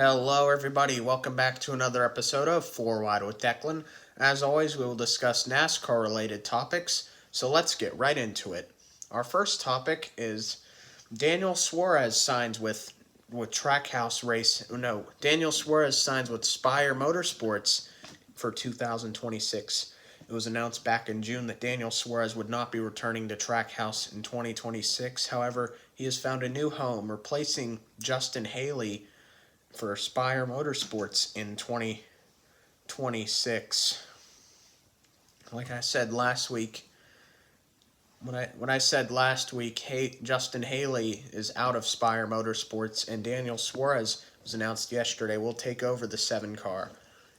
Hello, everybody. Welcome back to another episode of Wide With Declan. As always, we will discuss NASCAR-related topics, so let's get right into it. Our first topic is Daniel Suarez signs with Trackhouse Race. No, Daniel Suarez signs with Spire Motorsports for 2026. It was announced back in June that Daniel Suarez would not be returning to Trackhouse in 2026. However, he has found a new home, replacing Justin Haley for Spire Motorsports in 2026. Like I said last week, when I said last week, Justin Haley is out of Spire Motorsports, and Daniel Suarez was announced yesterday will take over the 7 car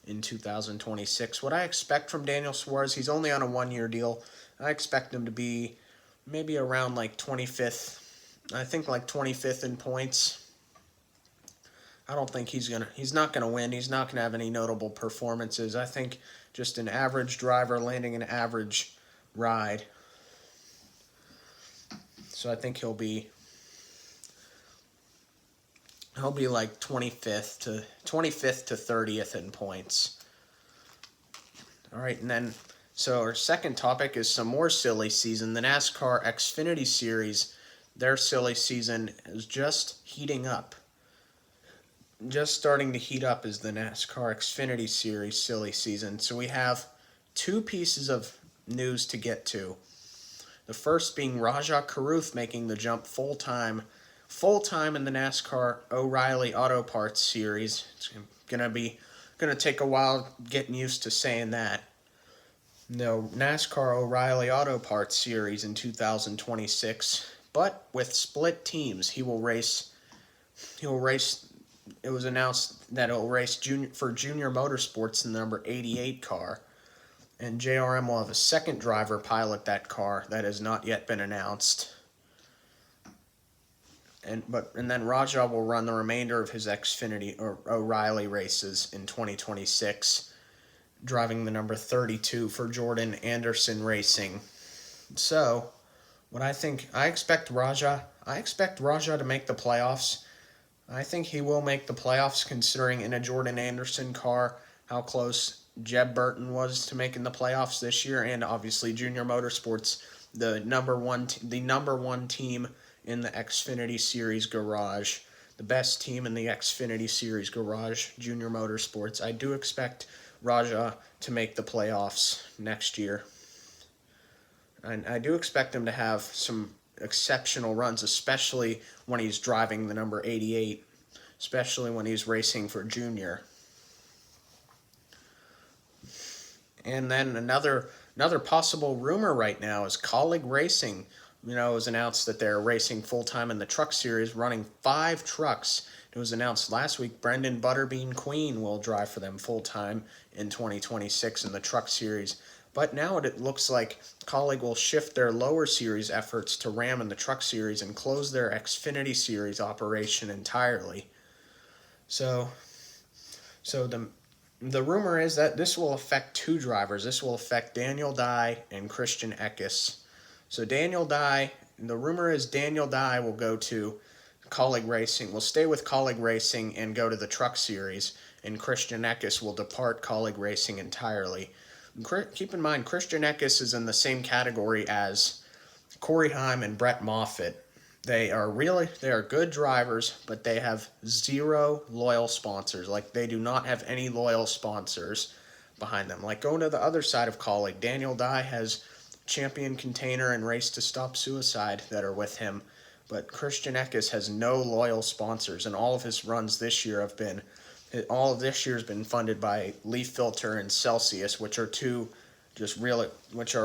in 2026. What I expect from Daniel Suarez, he's only on a 1-year deal. I expect him to be maybe around like 25th. I think like 25th in points. I don't think he's not gonna win. He's not gonna have any notable performances. I think just an average driver landing an average ride. So I think he'll be like 25th to 30th in points. All right, and then so our second topic is some more silly season. The NASCAR Xfinity Series, their silly season is just heating up. Just starting to heat up is the NASCAR Xfinity Series silly season. So we have 2 pieces of news to get to. The first being Rajah Caruth making the jump full-time in the NASCAR O'Reilly Auto Parts Series. It's gonna take a while getting used to saying that. No, NASCAR O'Reilly Auto Parts Series in 2026, but with split teams. He will race. It was announced that it will race for Junior Motorsports in the number 88 car, and JRM will have a second driver pilot that car that has not yet been announced. And then Rajah will run the remainder of his Xfinity or O'Reilly races in 2026, driving the number 32 for Jordan Anderson Racing. So, I expect Rajah to make the playoffs. I think he will make the playoffs, considering in a Jordan Anderson car how close Jeb Burton was to making the playoffs this year, and obviously Junior Motorsports, the number one team in the Xfinity Series garage, the best team in the Xfinity Series garage, Junior Motorsports. I do expect Rajah to make the playoffs next year, and I do expect him to have some exceptional runs, especially when he's driving the number 88, especially when he's racing for Junior. And then another possible rumor right now is Colleague Racing. It was announced that they're racing full-time in the Truck Series, running 5 trucks. It was announced last week Brendan Butterbean Queen will drive for them full-time in 2026 in the Truck Series. But now it looks like Colleague will shift their lower series efforts to Ram in the Truck Series and close their Xfinity Series operation entirely. So the rumor is that this will affect 2 drivers. This will affect Daniel Dye and Christian Eckes. So the rumor is Daniel Dye will go to Colleague Racing, will stay with Colleague Racing and go to the Truck Series, and Christian Eckes will depart Colleague Racing entirely. Keep in mind, Christian Eckes is in the same category as Corey Heim and Brett Moffitt. They are good drivers, but they have 0 loyal sponsors. Like, they do not have any loyal sponsors behind them. Like, going to the other side of Colleague, Daniel Dye has Champion Container and Race to Stop Suicide that are with him, but Christian Eckes has no loyal sponsors, and all of his runs this year has been funded by Leaf Filter and Celsius, which are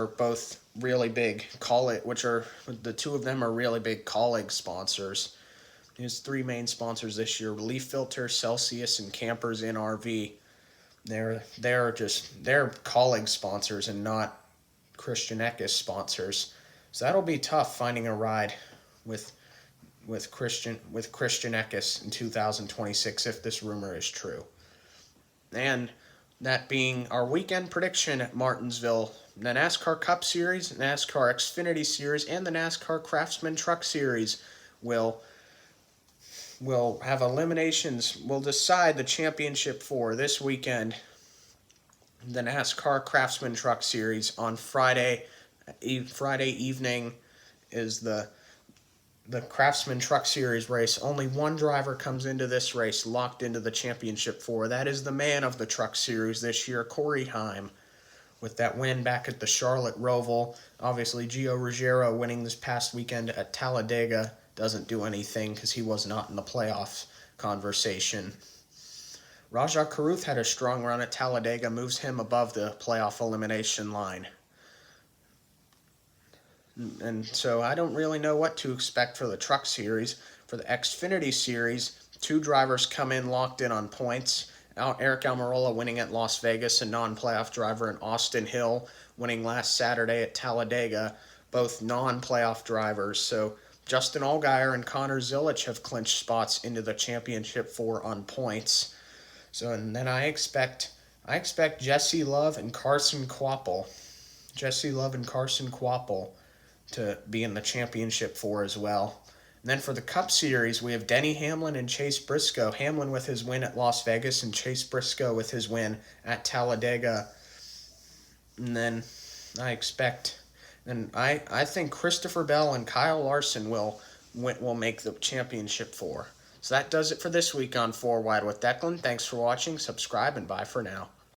both really big the 2 of them are really big Colleague sponsors. His 3 main sponsors this year: Leaf Filter, Celsius, and Campers in RV. They're Colleague sponsors and not Christian Eckes sponsors. So that'll be tough finding a ride with Christian Eckes in 2026 if this rumor is true. And that being our weekend prediction at Martinsville, the NASCAR Cup Series, NASCAR Xfinity Series, and the NASCAR Craftsman Truck Series will will have eliminations. Will decide the championship for this weekend. The NASCAR Craftsman Truck Series on Friday. Friday evening is the Craftsman Truck Series race. Only one driver comes into this race locked into the championship for. That is the man of the Truck Series this year, Corey Heim, with that win back at the Charlotte Roval. Obviously, Gio Ruggiero winning this past weekend at Talladega doesn't do anything because he was not in the playoffs conversation. Rajah Caruth had a strong run at Talladega, moves him above the playoff elimination line. And so I don't really know what to expect for the Truck Series. For the Xfinity Series, two drivers come in locked in on points. Eric Almirola winning at Las Vegas, a non-playoff driver, and Austin Hill winning last Saturday at Talladega, both non-playoff drivers. So Justin Allgaier and Connor Zilisch have clinched spots into the championship four on points. So and then I expect Jesse Love and Carson Kvapil. To be in the championship for as well. And then for the Cup Series, we have Denny Hamlin and Chase Briscoe. Hamlin with his win at Las Vegas and Chase Briscoe with his win at Talladega. And then I think Christopher Bell and Kyle Larson will make the championship four. So that does it for this week on 4 Wide with Declan. Thanks for watching. Subscribe and bye for now.